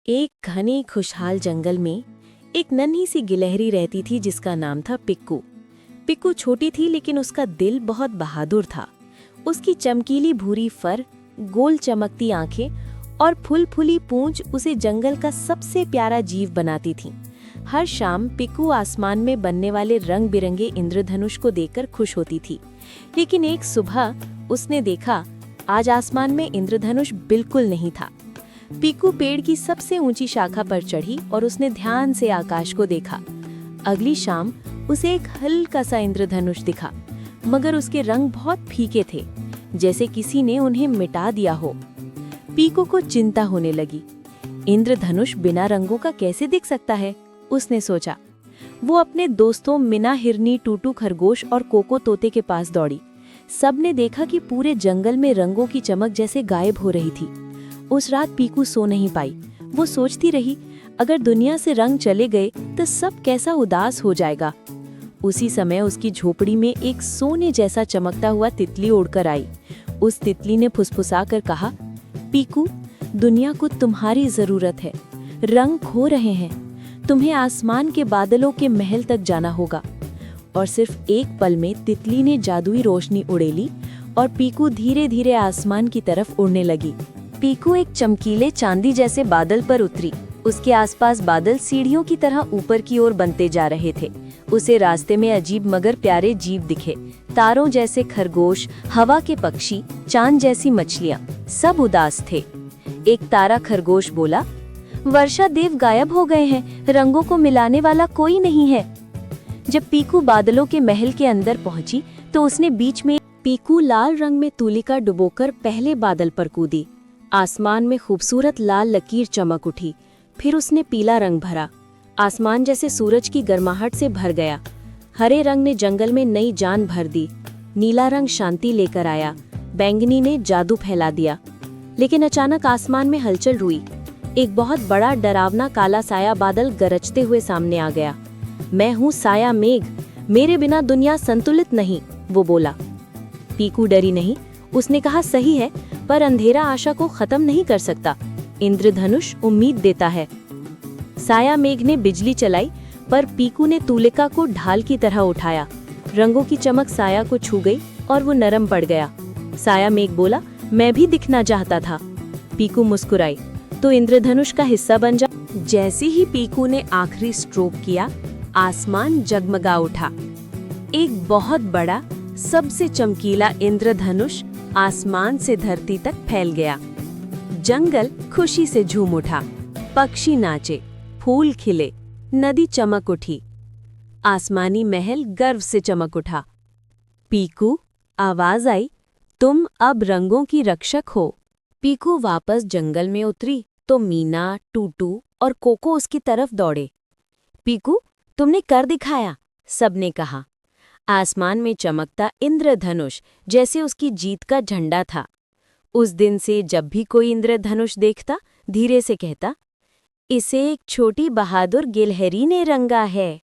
एक घने खुशहाल जंगल में एक नन्ही सी गिलहरी रहती थी जिसका नाम था पिक्कू। पिक्कू छोटी थी लेकिन उसका दिल बहुत बहादुर था। उसकी चमकीली भूरी फर, गोल चमकती आंखें और फुलफुली पूंछ उसे जंगल का सबसे प्यारा जीव बनाती थीं। हर शाम पिक्कू आसमान में बनने वाले रंग बिरंगे इंद्रधनुष को देखकर खुश होती थी। लेकिन एक सुबह उसने देखा आज आसमान में इंद्रधनुष बिल्कुल नहीं था। पिक्कू पेड़ की सबसे ऊंची शाखा पर चढ़ी और उसने ध्यान से आकाश को देखा। अगली शाम उसे एक हल्का सा इंद्रधनुष दिखा, मगर उसके रंग बहुत फीके थे, जैसे किसी ने उन्हें मिटा दिया हो। पिक्कू को चिंता होने लगी। इंद्रधनुष बिना रंगों का कैसे दिख सकता है, उसने सोचा। वो अपने दोस्तों मीना हिरनी, टूटू खरगोश और कोको तोते के पास दौड़ी। सबने देखा कि पूरे जंगल में रंगों की चमक जैसे गायब हो रही थी। उस रात पिक्कू सो नहीं पाई। वो सोचती रही, अगर दुनिया से रंग चले गए तो सब कैसा उदास हो जाएगा। उसी समय उसकी झोपड़ी में एक सोने जैसा चमकता हुआ तितली उड़कर आई। उस तितली ने फुसफुसा कर कहा, पिक्कू, दुनिया को तुम्हारी जरूरत है। रंग खो रहे हैं। तुम्हें आसमान के बादलों के महल तक जाना होगा। और सिर्फ एक पल में तितली ने जादुई रोशनी उड़ेली और पिक्कू धीरे धीरे आसमान की तरफ उड़ने लगी। पिक्कू एक चमकीले चांदी जैसे बादल पर उतरी। उसके आसपास बादल सीढ़ियों की तरह ऊपर की ओर बनते जा रहे थे। उसे रास्ते में अजीब मगर प्यारे जीव दिखे, तारों जैसे खरगोश, हवा के पक्षी, चांद जैसी मछलियां। सब उदास थे। एक तारा खरगोश बोला, वर्षा देव गायब हो गए हैं, रंगों को मिलाने वाला कोई नहीं है। जब पिक्कू बादलों के महल के अंदर पहुंची तो उसने बीच में पिक्कू लाल रंग में तुलिका डुबोकर पहले बादल पर कूदी। आसमान में खूबसूरत लाल लकीर चमक उठी। फिर उसने पीला रंग भरा। आसमान जैसे सूरज की गर्माहट से भर गया। हरे रंग ने जंगल में नई जान भर दी। नीला रंग शांति लेकर आया। बैंगनी ने जादू फैला दिया। लेकिन अचानक आसमान में हलचल हुई। एक बहुत बड़ा डरावना काला साया बादल गरजते हुए सामने आ गया। मैं हूँ साया मेघ, मेरे बिना दुनिया संतुलित नहीं, वो बोला। पिक्कू डरी नहीं। उसने कहा, सही है, पर अंधेरा आशा को खत्म नहीं कर सकता। इंद्रधनुष उम्मीद देता है। साया मेघ ने बिजली चलाई, पर पिक्कू ने तुलिका को ढाल की तरह उठाया। रंगों की चमक साया को छू गई और वो नरम पड़ गया। साया मेघ बोला, मैं भी दिखना चाहता था। पिक्कू मुस्कुराई, तो इंद्रधनुष का हिस्सा बन जा। जैसे ही पिक्कू ने आखिरी स्ट्रोक किया, आसमान जगमगा उठा। एक बहुत बड़ा, सबसे चमकीला इंद्रधनुष आसमान से धरती तक फैल गया। जंगल खुशी से झूम उठा। पक्षी नाचे, फूल खिले, नदी चमक उठी। आसमानी महल गर्व से चमक उठा। पिक्कू, आवाज आई, तुम अब रंगों की रक्षक हो। पिक्कू वापस जंगल में उतरी तो मीना, टूटू और कोको उसकी तरफ दौड़े। पिक्कू, तुमने कर दिखाया, सबने कहा। आसमान में चमकता इंद्रधनुष जैसे उसकी जीत का झंडा था। उस दिन से जब भी कोई इंद्रधनुष देखता, धीरे से कहता, इसे एक छोटी बहादुर गिलहरी ने रंगा है।